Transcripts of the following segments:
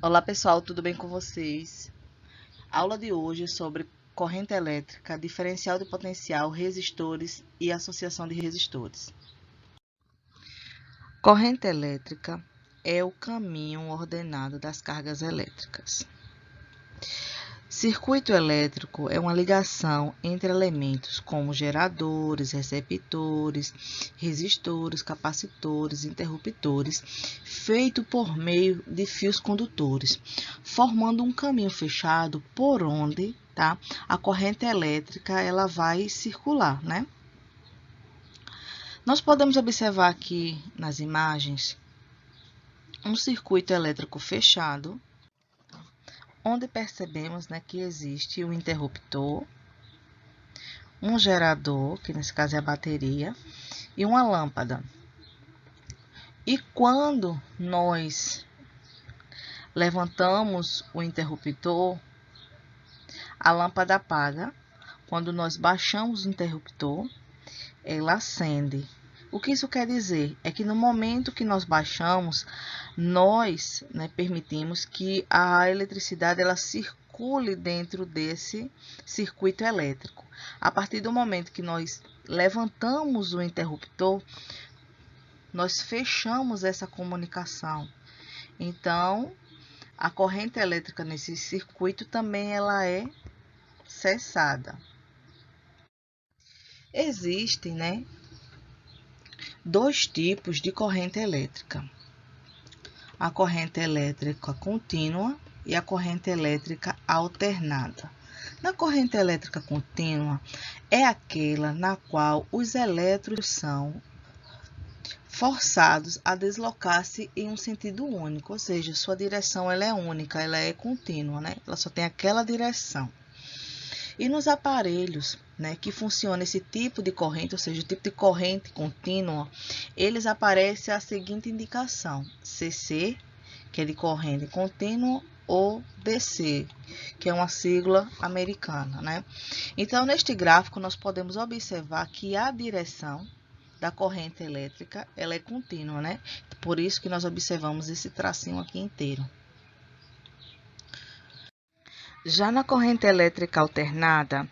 Olá pessoal, tudo bem com vocês? A aula de hoje é sobre corrente elétrica, diferencial de potencial, resistores e associação de resistores. Corrente elétrica é o caminho ordenado das cargas elétricas. Circuito elétrico é uma ligação entre elementos como geradores, receptores, resistores, capacitores, interruptores, feito por meio de fios condutores, formando um caminho fechado por onde, a corrente elétrica ela vai circular, né? Nós podemos observar aqui nas imagens um circuito elétrico fechado, onde percebemos, que existe um interruptor, um gerador, que nesse caso é a bateria, e uma lâmpada. E quando nós levantamos o interruptor, a lâmpada apaga. Quando nós baixamos o interruptor, ela acende. O que isso quer dizer? É que no momento que nós baixamos, nós permitimos que a eletricidade ela circule dentro desse circuito elétrico. A partir do momento que nós levantamos o interruptor, nós fechamos essa comunicação. Então, a corrente elétrica nesse circuito também ela é cessada. Existem, dois tipos de corrente elétrica: a corrente elétrica contínua e a corrente elétrica alternada. Na corrente elétrica contínua é aquela na qual os elétrons são forçados a deslocar-se em um sentido único, ou seja, sua direção ela é única, ela é contínua, Ela só tem aquela direção. E nos aparelhos, que funciona esse tipo de corrente, ou seja, o tipo de corrente contínua, eles aparecem a seguinte indicação: CC, que é de corrente contínua, ou DC, que é uma sigla americana, Então, neste gráfico, nós podemos observar que a direção da corrente elétrica, ela é contínua, Por isso que nós observamos esse tracinho aqui inteiro. Já na corrente elétrica alternada,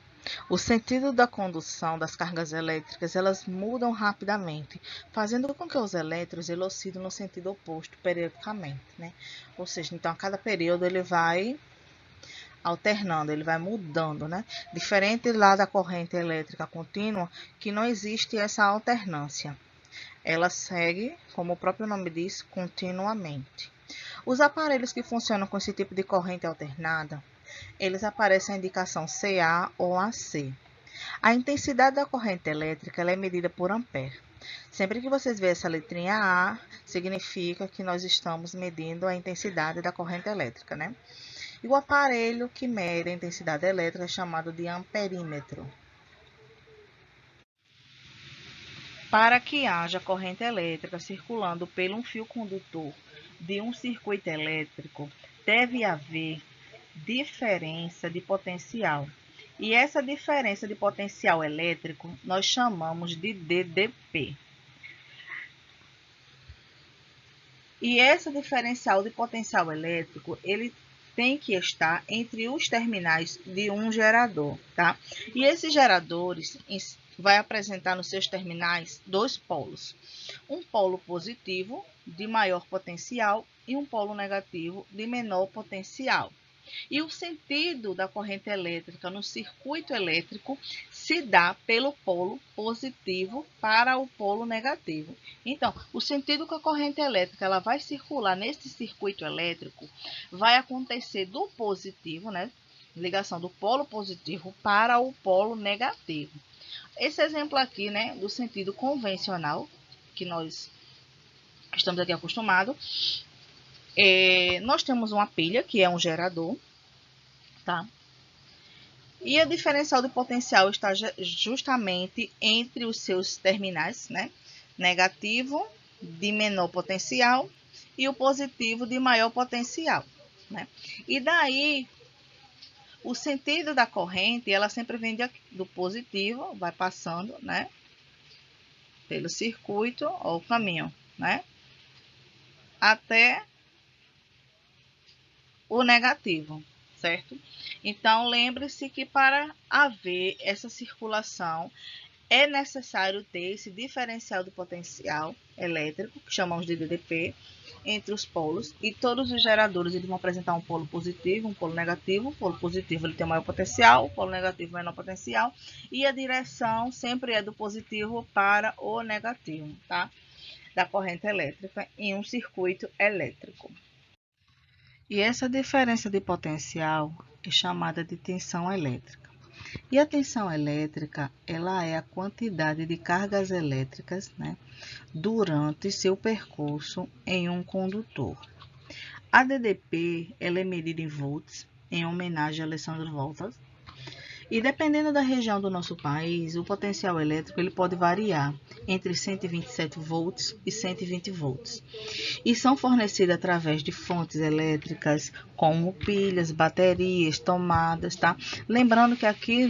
o sentido da condução das cargas elétricas elas mudam rapidamente, fazendo com que os elétrons oscilem no sentido oposto periodicamente, Ou seja, então a cada período ele vai alternando, ele vai mudando, Diferente lá da corrente elétrica contínua, que não existe essa alternância. Ela segue, como o próprio nome diz, continuamente. Os aparelhos que funcionam com esse tipo de corrente alternada, eles aparecem a indicação CA ou AC. A intensidade da corrente elétrica ela é medida por ampere. Sempre que vocês verem essa letrinha A, significa que nós estamos medindo a intensidade da corrente elétrica, E o aparelho que mede a intensidade elétrica é chamado de amperímetro. Para que haja corrente elétrica circulando por um fio condutor de um circuito elétrico, deve haver diferença de potencial. E essa diferença de potencial elétrico nós chamamos de DDP. E esse diferencial de potencial elétrico, ele tem que estar entre os terminais de um gerador, E esses geradores vai apresentar nos seus terminais dois polos. Um polo positivo, de maior potencial, e um polo negativo, de menor potencial. E o sentido da corrente elétrica no circuito elétrico se dá pelo polo positivo para o polo negativo. Então, o sentido que a corrente elétrica ela vai circular nesse circuito elétrico vai acontecer do positivo, ligação do polo positivo para o polo negativo. Esse exemplo aqui, do sentido convencional, que nós estamos aqui acostumados, nós temos uma pilha, que é um gerador, E a diferencial de potencial está justamente entre os seus terminais, Negativo de menor potencial e o positivo de maior potencial, E daí, o sentido da corrente, ela sempre vem do positivo, vai passando, pelo circuito ou caminho, até o negativo, certo? Então, lembre-se que para haver essa circulação, é necessário ter esse diferencial do potencial elétrico, que chamamos de DDP, entre os polos, e todos os geradores eles vão apresentar um polo positivo, um polo negativo. O polo positivo ele tem maior potencial, o polo negativo menor potencial, e a direção sempre é do positivo para o negativo, tá? Da corrente elétrica em um circuito elétrico. E essa diferença de potencial é chamada de tensão elétrica. E a tensão elétrica, ela é a quantidade de cargas elétricas, né, durante seu percurso em um condutor. A DDP, ela é medida em volts, em homenagem a Alessandro Volta. E dependendo da região do nosso país, o potencial elétrico ele pode variar entre 127 volts e 120 volts. E são fornecidas através de fontes elétricas como pilhas, baterias, tomadas, tá? Lembrando que aqui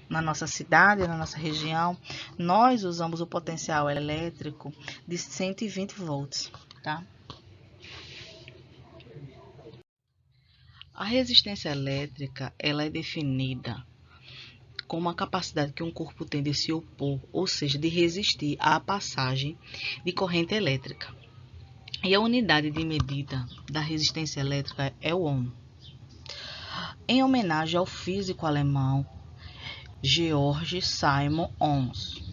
na nossa cidade, na nossa região, nós usamos o potencial elétrico de 120 volts, tá? A resistência elétrica, ela é definida como a capacidade que um corpo tem de se opor, ou seja, de resistir à passagem de corrente elétrica. E a unidade de medida da resistência elétrica é o ohm. Em homenagem ao físico alemão Georg Simon Ohms.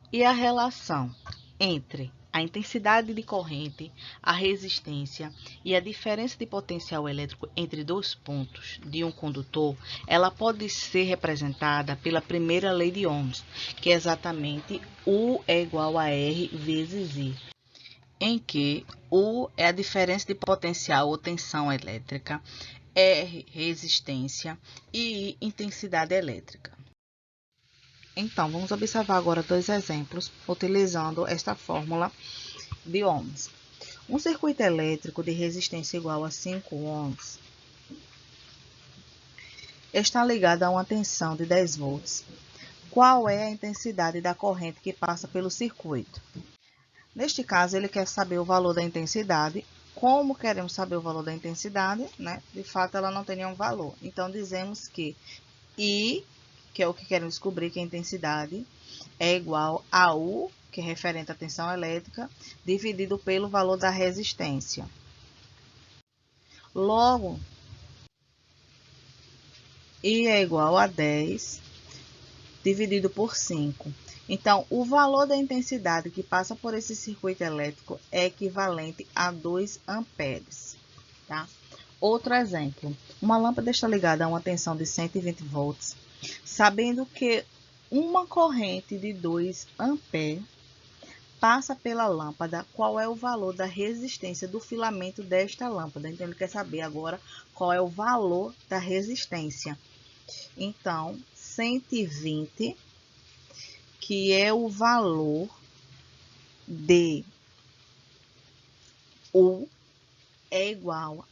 E a relação entre a intensidade de corrente, a resistência e a diferença de potencial elétrico entre dois pontos de um condutor, ela pode ser representada pela primeira lei de Ohms, que é exatamente U é igual a R vezes I, em que U é a diferença de potencial ou tensão elétrica, R resistência e I intensidade elétrica. Então, vamos observar agora dois exemplos utilizando esta fórmula de ohms. Um circuito elétrico de resistência igual a 5 ohms está ligado a uma tensão de 10 volts. Qual é a intensidade da corrente que passa pelo circuito? Neste caso, ele quer saber o valor da intensidade. Como queremos saber o valor da intensidade, né? De fato, ela não tem nenhum valor. Então, dizemos que I, que é o que queremos descobrir, que é a intensidade, é igual a U, que é referente à tensão elétrica, dividido pelo valor da resistência. Logo, I é igual a 10 dividido por 5. Então, o valor da intensidade que passa por esse circuito elétrico é equivalente a 2 amperes. Tá? Outro exemplo, uma lâmpada está ligada a uma tensão de 120 volts, sabendo que uma corrente de 2 amperes passa pela lâmpada, qual é o valor da resistência do filamento desta lâmpada. Então, ele quer saber agora qual é o valor da resistência. Então, 120, que é o valor de U, é igual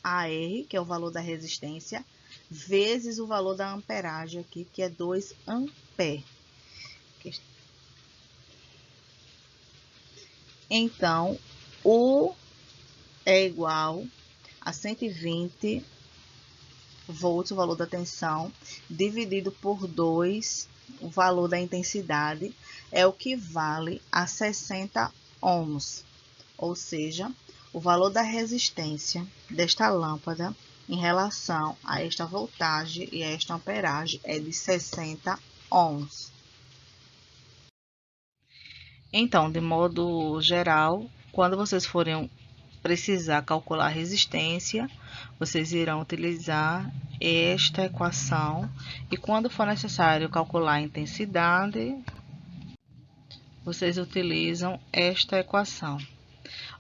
a R, que é o valor da resistência, vezes o valor da amperagem aqui, que é 2 amperes. Então, U é igual a 120 volts, o valor da tensão, dividido por 2, o valor da intensidade, é o que vale a 60 ohms. Ou seja, o valor da resistência desta lâmpada em relação a esta voltagem e a esta amperagem é de 60 ohms. Então, de modo geral, quando vocês forem precisar calcular a resistência, vocês irão utilizar esta equação, e quando for necessário calcular a intensidade, vocês utilizam esta equação.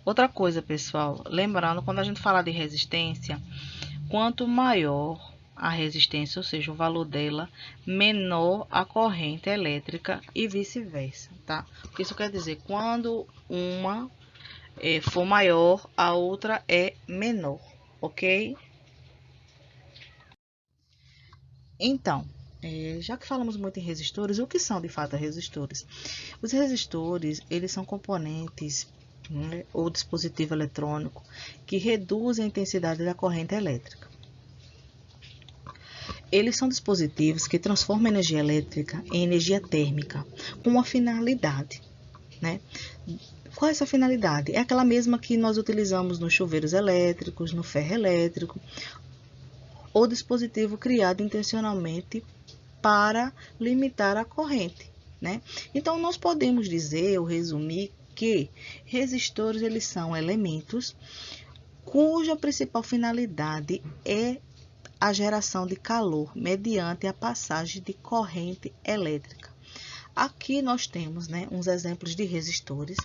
Outra coisa, pessoal, lembrando, quando a gente fala de resistência, quanto maior a resistência, ou seja, o valor dela, menor a corrente elétrica e vice-versa, tá? Isso quer dizer, quando uma for maior, a outra é menor, ok? Então, já que falamos muito em resistores, o que são de fato resistores? Os resistores, eles são componentes né, ou dispositivo eletrônico que reduz a intensidade da corrente elétrica. Eles são dispositivos que transformam a energia elétrica em energia térmica com uma finalidade, né? Qual é essa finalidade? É aquela mesma que nós utilizamos nos chuveiros elétricos, no ferro elétrico, ou dispositivo criado intencionalmente para limitar a corrente, né? Então, nós podemos dizer ou resumir que resistores eles são elementos cuja principal finalidade é a geração de calor mediante a passagem de corrente elétrica. Aqui nós temos, né, uns exemplos de resistores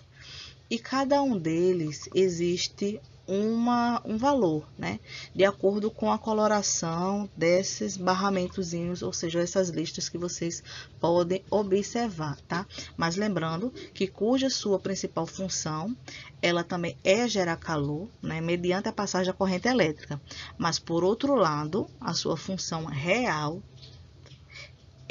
e cada um deles existe um valor, né, de acordo com a coloração desses barramentozinhos, ou seja, essas listas que vocês podem observar, tá? Mas lembrando que cuja sua principal função, ela também é gerar calor, né, mediante a passagem da corrente elétrica. Mas por outro lado, a sua função real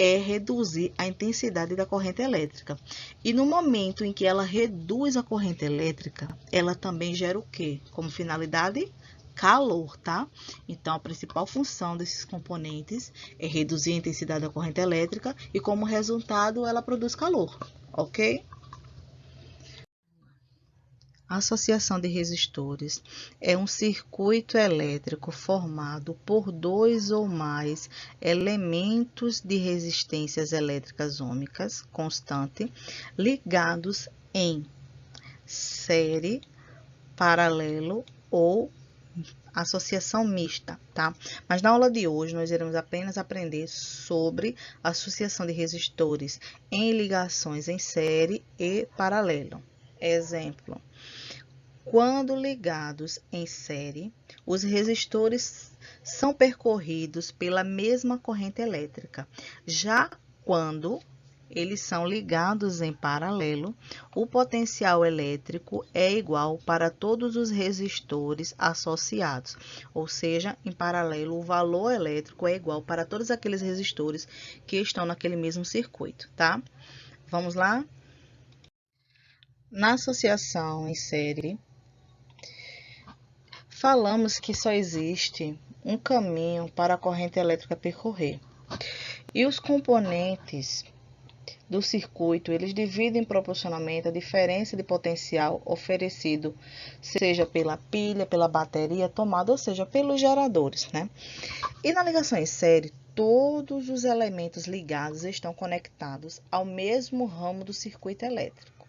é reduzir a intensidade da corrente elétrica. E no momento em que ela reduz a corrente elétrica, ela também gera o quê? Como finalidade? Calor, tá? Então, a principal função desses componentes é reduzir a intensidade da corrente elétrica e, como resultado, ela produz calor, ok? A associação de resistores é um circuito elétrico formado por dois ou mais elementos de resistências elétricas ômicas constante ligados em série, paralelo ou associação mista, tá? Mas na aula de hoje nós iremos apenas aprender sobre a associação de resistores em ligações em série e paralelo. Exemplo: quando ligados em série, os resistores são percorridos pela mesma corrente elétrica. Já quando eles são ligados em paralelo, o potencial elétrico é igual para todos os resistores associados. Ou seja, em paralelo, o valor elétrico é igual para todos aqueles resistores que estão naquele mesmo circuito, tá? Vamos lá? Na associação em série, falamos que só existe um caminho para a corrente elétrica percorrer. E os componentes do circuito, eles dividem proporcionalmente a diferença de potencial oferecido, seja pela pilha, pela bateria tomada, ou seja, pelos geradores, né? E na ligação em série, todos os elementos ligados estão conectados ao mesmo ramo do circuito elétrico,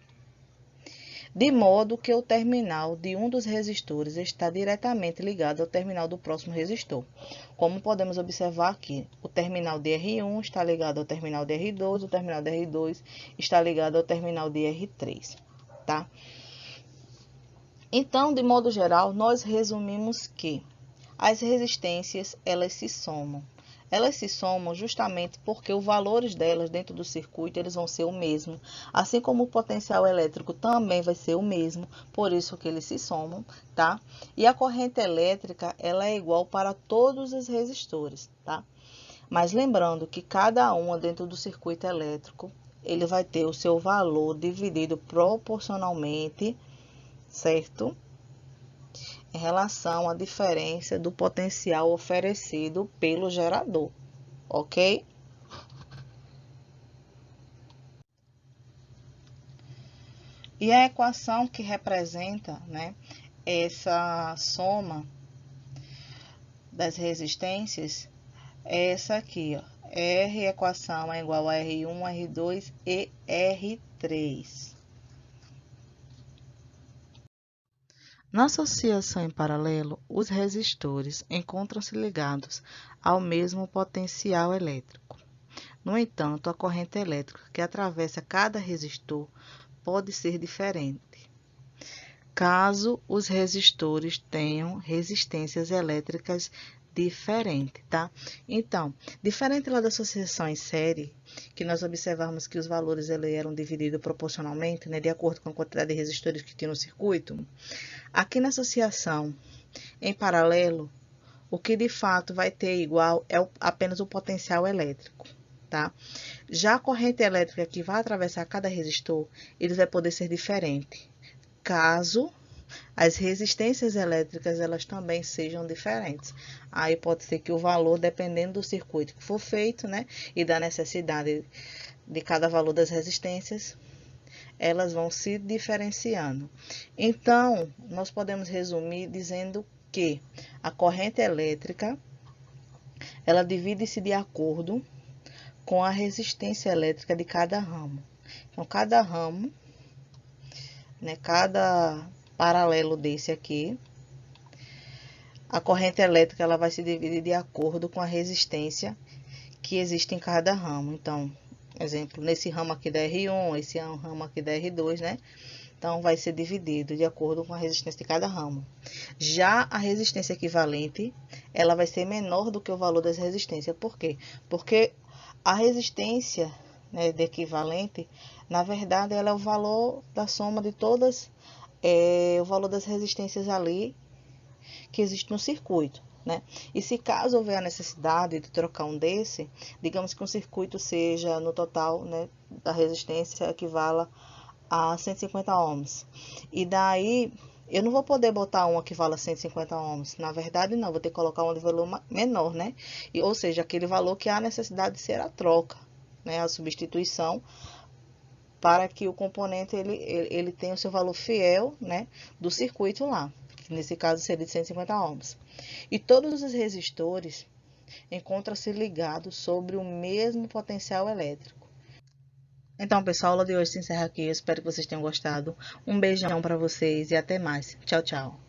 de modo que o terminal de um dos resistores está diretamente ligado ao terminal do próximo resistor. Como podemos observar aqui, o terminal de R1 está ligado ao terminal de R2, o terminal de R2 está ligado ao terminal de R3, tá? Então, de modo geral, nós resumimos que as resistências, elas se somam. Elas se somam justamente porque os valores delas dentro do circuito eles vão ser o mesmo, assim como o potencial elétrico também vai ser o mesmo, por isso que eles se somam, tá? E a corrente elétrica ela é igual para todos os resistores, tá? Mas lembrando que cada uma dentro do circuito elétrico ele vai ter o seu valor dividido proporcionalmente, certo? Em relação à diferença do potencial oferecido pelo gerador, ok? E a equação que representa, né, essa soma das resistências é essa aqui, ó. R equação é igual a R1, R2 e R3. Na associação em paralelo, os resistores encontram-se ligados ao mesmo potencial elétrico. No entanto, a corrente elétrica que atravessa cada resistor pode ser diferente, caso os resistores tenham resistências elétricas diferentes, tá? Então, diferente lá da associação em série, que nós observamos que os valores eram divididos proporcionalmente, né, de acordo com a quantidade de resistores que tinha no circuito, aqui na associação em paralelo, o que de fato vai ter igual é apenas o potencial elétrico, tá? Já a corrente elétrica que vai atravessar cada resistor, ele vai poder ser diferente, caso as resistências elétricas elas também sejam diferentes. Aí pode ser que o valor, dependendo do circuito que for feito, né, e da necessidade de cada valor das resistências, elas vão se diferenciando. Então, nós podemos resumir dizendo que a corrente elétrica, ela divide-se de acordo com a resistência elétrica de cada ramo. Então, cada ramo, né, cada paralelo desse aqui, a corrente elétrica ela vai se dividir de acordo com a resistência que existe em cada ramo. Então, exemplo, nesse ramo aqui da R1, esse ramo aqui da R2, né? Então, vai ser dividido de acordo com a resistência de cada ramo. Já a resistência equivalente, ela vai ser menor do que o valor das resistências. Por quê? Porque a resistência, né, de equivalente, na verdade, ela é o valor da soma de todas, o valor das resistências ali que existe no circuito, né? E se caso houver a necessidade de trocar um desse, digamos que um circuito seja no total, né, da resistência equivala a 150 ohms. E daí eu não vou poder botar um que vala 150 ohms. Na verdade, não, vou ter que colocar um de valor menor, né? E, ou seja, aquele valor que há necessidade de ser a troca, né? A substituição, para que o componente ele tenha o seu valor fiel, né, do circuito lá, que nesse caso seria de 150 ohms. E todos os resistores encontram-se ligados sobre o mesmo potencial elétrico. Então, pessoal, a aula de hoje se encerra aqui. Eu espero que vocês tenham gostado. Um beijão para vocês e até mais. Tchau, tchau.